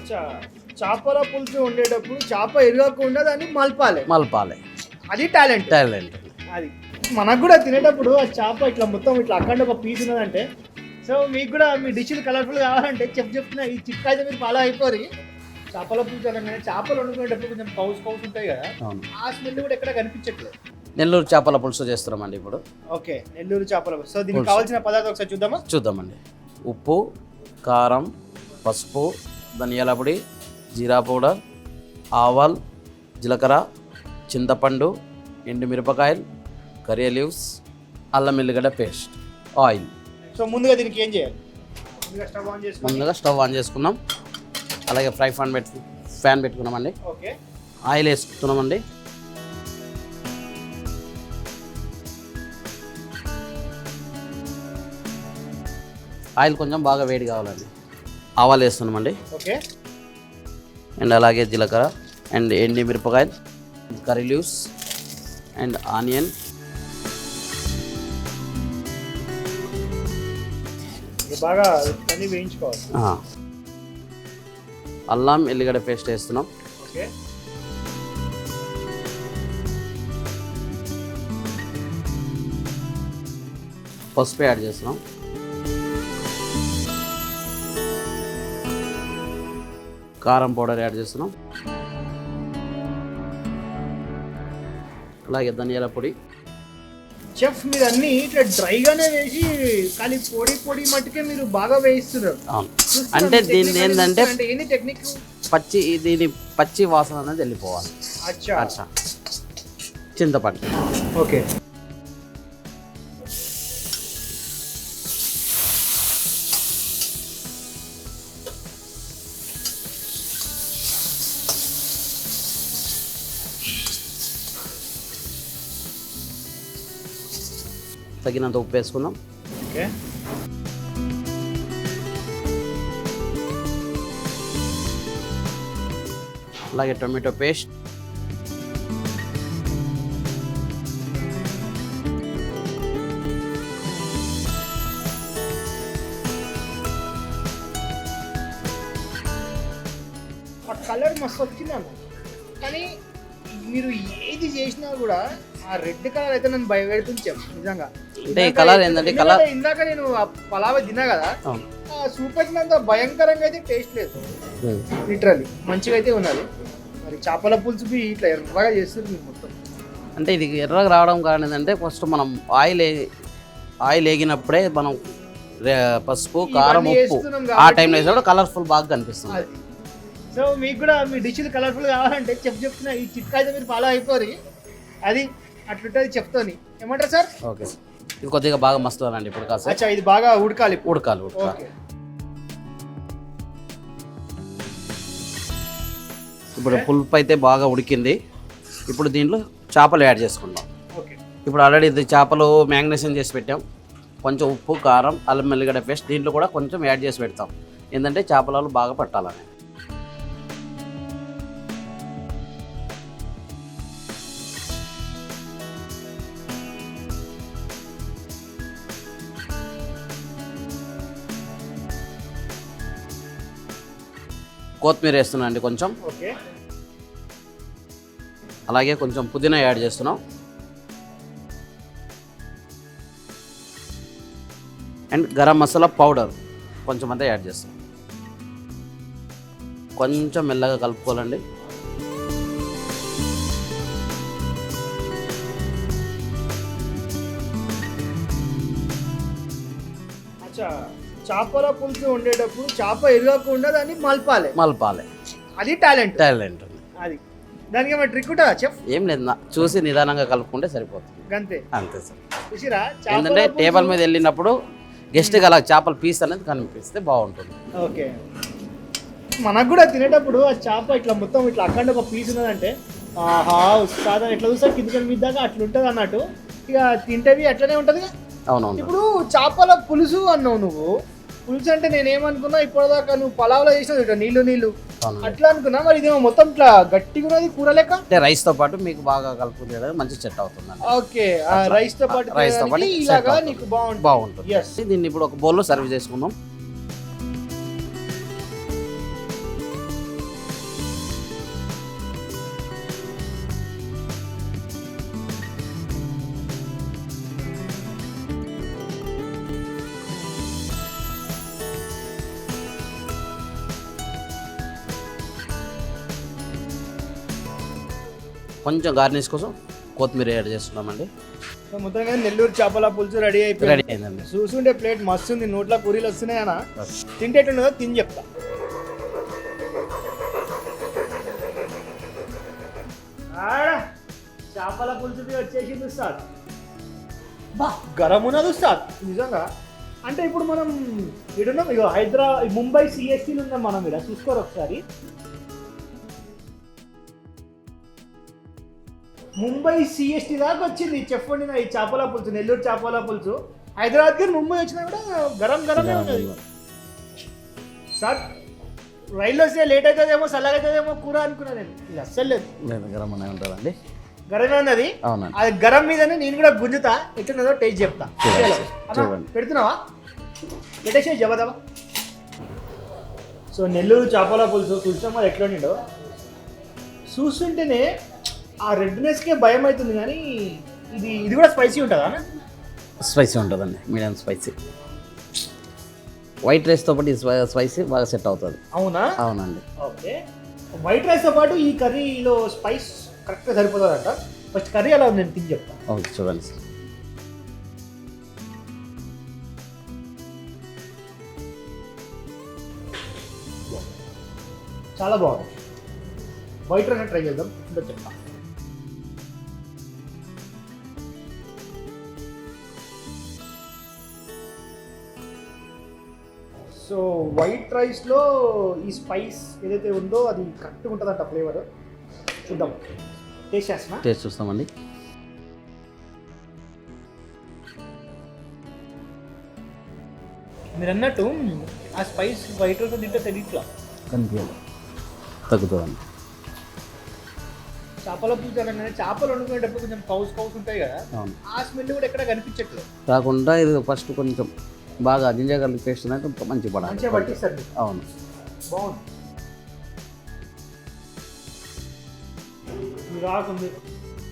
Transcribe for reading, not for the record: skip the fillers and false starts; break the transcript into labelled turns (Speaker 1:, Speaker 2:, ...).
Speaker 1: అచ్చా చేపల పులుసు వండేటప్పుడు చేప ఎరగకుండా దాన్ని మలపాలి. అది టాలెంట్. అది మనకు కూడా తినేటప్పుడు ఆ చేప ఇట్లా మొత్తం ఇట్లా అక్కడ ఒక పీస్ ఉన్నదంటే, సో మీకు కూడా మీ డిష్లు కలర్ఫుల్ కావాలంటే చెప్తున్నా ఈ చిట్కా అయితే మీరు ఫాలో అయిపోయి. చేపల పులుసు అనగానే చేపలు వండుకునేటప్పుడు కొంచెం కౌస్ ఉంటాయి కదా, ఆ స్మెల్ కూడా ఎక్కడ కనిపించట్లేదు.
Speaker 2: నెల్లూరు చేపల పులుసు చేస్తున్నామండి ఇప్పుడు.
Speaker 1: ఓకే, నెల్లూరు చేపల పులుసు. సో దీనికి కావాల్సిన పదార్థాలు ఒకసారి చూద్దామండి.
Speaker 2: ఉప్పు, కారం, పసుపు, ధనియాల పొడి, జీరా పౌడర్, ఆవాల్, జీలకర్ర, చింతపండు, ఎండుమిరపకాయలు, కర్రీ లీవ్స్, అల్లం ఎల్లిగడ్డ పేస్ట్, ఆయిల్.
Speaker 1: సో ముందుగా దీనికి ఏం చేయాలి?
Speaker 2: ముందుగా స్టవ్ ఆన్ చేసుకున్నాం. అలాగే ఫ్రై ఫ్యాన్ పెట్టుకున్నామండి.
Speaker 1: ఓకే,
Speaker 2: ఆయిల్ వేసుకున్నామండి. ఆయిల్ కొంచెం బాగా వేడి కావాలండి. ఆవాలు వేస్తున్నామండి.
Speaker 1: ఓకే,
Speaker 2: అండ్ అలాగే జీలకర్ర అండ్ ఎండి మిరపకాయలు, కర్రీ లీవ్స్ అండ్ ఆనియన్,
Speaker 1: బాగా వేయించుకోవాలి.
Speaker 2: అల్లం ఎల్లిగడ్డ పేస్ట్ వేస్తున్నాం.
Speaker 1: ఓకే,
Speaker 2: పసుపు యాడ్ చేస్తున్నాం. కారం పౌడర్ యాడ్ చేస్తున్నాం. అలాగే ధనియాల పొడి.
Speaker 1: చెఫ్ మీరు అన్ని ఇట్లా డ్రైగానే వేసి కానీ పొడి మట్టుకే మీరు బాగా వేయిస్తున్నారు.
Speaker 2: అంటే దీని ఏంటంటే
Speaker 1: ఏంది టెక్నిక్?
Speaker 2: దీని పచ్చి వాసన అనేది వెళ్ళిపోవాలి.
Speaker 1: అచ్చా,
Speaker 2: చింతపండు.
Speaker 1: ఓకే,
Speaker 2: తగినంత ఉప్పు వేసుకుందాం.
Speaker 1: ఓకే,
Speaker 2: అలాగే టొమాటో పేస్ట్,
Speaker 1: ఆ కలర్ మస్తు వచ్చిందన్న. కానీ మీరు ఏది చేసినా కూడా ఆ రెడ్ కలర్ అయితే నన్ను భయపెడుతుంది చెప్ నిజంగా.
Speaker 2: అంటే ఈ కలర్ ఏంటంటే కలర్
Speaker 1: ఇందాక నేను పలావ తిన్నా కదా, సూప్ పెట్టినంత భయంకరంగా అయితే టేస్ట్ లేదు. లిటరల్లీ మంచిగా అయితే ఉన్నది. మరి చేపల పులుసు ఇట్లా ఎర్రగా చేస్తుంది మొత్తం.
Speaker 2: అంటే ఇది ఎర్రగా రావడం కారణం ఏంటంటే ఫస్ట్ మనం ఆయిల్ వేగినప్పుడే మనం పసుపు, కారం, ఉప్పు ఆ టైంలో వేసినప్పుడు కలర్ఫుల్ బాగా కనిపిస్తుంది.
Speaker 1: సో మీకు కూడా మీ డిష్లు కలర్ఫుల్ కావాలంటే చెప్తున్నా ఈ చిట్కా అయితే మీరు ఫాలో అయిపోయి. అది అట్లుంటుంది చెప్తాను. ఏమంటారు సార్?
Speaker 2: ఓకే, ఇది కొద్దిగా బాగా మస్తు అండి ఇప్పుడు కాస్త.
Speaker 1: అచ్చా, ఇది బాగా ఉడకాలి.
Speaker 2: ఓకే, ఇప్పుడు పులుపు అయితే బాగా ఉడికింది. ఇప్పుడు దీంట్లో చేపలు యాడ్ చేసుకుందాం.
Speaker 1: ఓకే,
Speaker 2: ఇప్పుడు ఆల్రెడీ ఇది చేపలు మ్యాగ్నేషన్ చేసి పెట్టాం. కొంచెం ఉప్పు, కారం, అల్లం ఎల్లిగడ్డ పేస్ట్ దీంట్లో కూడా కొంచెం యాడ్ చేసి పెడతాం. ఏంటంటే చేపలు బాగా పట్టాలని. కొత్తిమీర వేస్తున్నాం అండి కొంచెం.
Speaker 1: ఓకే,
Speaker 2: అలాగే కొంచెం పుదీనా యాడ్ చేస్తున్నాం. అండ్ గరం మసాలా పౌడర్ కొంచెం అంతా యాడ్ చేస్తాం. కొంచెం మెల్లగా కలుపుకోవాలండి.
Speaker 1: అచ్చా, చేపల పులుసు వండేటప్పుడు చేప ఎరగకుండా దాన్ని మలపాలి. అది టాలెంట్. అది దానికి ఏమైనా ట్రిక్ ఉంటుందా చెఫ్?
Speaker 2: ఏం లేదు, చూసి నిదానంగా కలుపుకుంటే సరిపోతుంది.
Speaker 1: అంతే సార్.
Speaker 2: ఏంటంటే టేబుల్ మీద వెళ్ళినప్పుడు గెస్ట్కి అలా చేపల పీస్ అనేది కనిపిస్తే బాగుంటుంది.
Speaker 1: ఓకే, మనకు కూడా తినేటప్పుడు ఆ చేప ఇట్లా మొత్తం ఇట్లా అక్కడ ఒక పీస్ ఉన్నదంటే ఆహా ఉస్తాదా ఎట్లా చూస్తా కింద మీద దాకా అట్లా ఉంటుంది అన్నట్టు. ఇక తింటేవి అట్లనే ఉంటుంది.
Speaker 2: అవునవును.
Speaker 1: ఇప్పుడు చేపల పులుసు అన్నావు నువ్వు. పులుసు అంటే నేనేమనుకున్నా ఇప్పటిదాకా నువ్వు పలావ్లో చేసినావు ఇట్లా నీళ్ళు అట్లా అనుకున్నా. మరి ఇదేమో మొత్తం ఇట్లా గట్టిగా ఉన్నది కూర లెక్క.
Speaker 2: అంటే రైస్ తో పాటు మీకు బాగా కలుపుకునే మంచి సెట్ అవుతుంది.
Speaker 1: ఓకే, రైస్ తో పాటు ఇలాగా నీకు బాగుంటుంది.
Speaker 2: దీన్ని ఇప్పుడు ఒక బౌల్లో సర్వ్ చేసుకుందాం. కొంచెం గార్నిష్ కోసం కొత్తిమీర యాడ్ చేస్తున్నామండి.
Speaker 1: సో మొత్తంగా నెల్లూరు చేపల పులుసు రెడీ
Speaker 2: రెడీ అయిందండి.
Speaker 1: చూసుంటే ప్లేట్ మస్తు ఉంది, నోట్లో పూరీలు వస్తున్నాయనా, తింటే ఎట్లుండదో తిని చెప్తా. చేపల పులుసు వచ్చేసింది సార్, బా గరం ఉన్నది సార్ నిజంగా. అంటే ఇప్పుడు మనం ఇడున్నాం, ఇగో ముంబై సిఎస్టీలు ఉన్నాం మనం, ఇక్కడ చూసుకోరు ఒకసారి. ముంబై సిఎస్టీ దాకా వచ్చింది చెఫ్ వండిన ఈ చేపల పులుసు, నెల్లూరు చేపల పులుసు. హైదరాబాద్కి ముంబై వచ్చినా కూడా గరం గరమే ఉన్నది సార్. రైల్లో వస్తే లేట్ అవుతుందేమో, చల్లగా అవుతుందేమో కూర అనుకున్నా నేను, ఇది అస్సలు లేదు,
Speaker 2: గరం అనే ఉంటుందండి,
Speaker 1: గరమే ఉన్నది.
Speaker 2: అవునండి,
Speaker 1: అది గరం మీదనే నేను కూడా గుంజుతా, ఎట్లున్నదో టేస్ట్ చెప్తా. పెడుతున్నావా, పెట్టేసే జబదవా. సో నెల్లూరు చేపల పులుసు చూసాం అది ఎట్లా ఉండిండో, చూస్తుంటేనే ఆ రెడ్నెస్కే భయం అవుతుంది. కానీ ఇది కూడా స్పైసీ ఉంటుందా?
Speaker 2: స్పైసీ ఉంటుందండి, మీడియం స్పైసీ. వైట్ రైస్తో పాటు ఈ స్పైసీ బాగా సెట్ అవుతుంది.
Speaker 1: అవునా?
Speaker 2: అవునండి.
Speaker 1: ఓకే, వైట్ రైస్తో పాటు ఈ కర్రీలో స్పైస్ కరెక్ట్గా సరిపోతుందంట. ఫస్ట్ కర్రీ అలా నేను తిని చెప్తాను.
Speaker 2: ఓకే, చూడండి సార్.
Speaker 1: చాలా బాగుంది. వైట్ రైస్ ట్రై చేద్దాం, ఇంకా చెప్తా. సో వైట్ రైస్లో ఈ స్పైస్ ఏదైతే ఉందో అది కరెక్ట్గా ఉంటుందంట ఫ్లేవర్. చూద్దాం, టేస్ట్ చేస్తున్నా.
Speaker 2: టేస్ట్ చూస్తామండి.
Speaker 1: మీరు అన్నట్టు ఆ స్పైస్ వైట్ రైస్ తింటే తెలియట్లా,
Speaker 2: కనిపించాలి, తగ్గుతుందండి.
Speaker 1: చేపల పులుసు అనగానే చేపలు వండుకునేటప్పుడు కొంచెం కౌస్ ఉంటాయి కదా, ఆ స్మెల్ కూడా ఎక్కడ కనిపించట్లేదు.
Speaker 2: కాకుండా ఇది ఫస్ట్ కొంచెం బాగా జింజర్ గార్లిక్ పేస్ట్ అనేది మంచిగా పడాలి,
Speaker 1: మంచిగా పట్టిస్తారు.
Speaker 2: అవును,
Speaker 1: బాగుంది. రాకుంది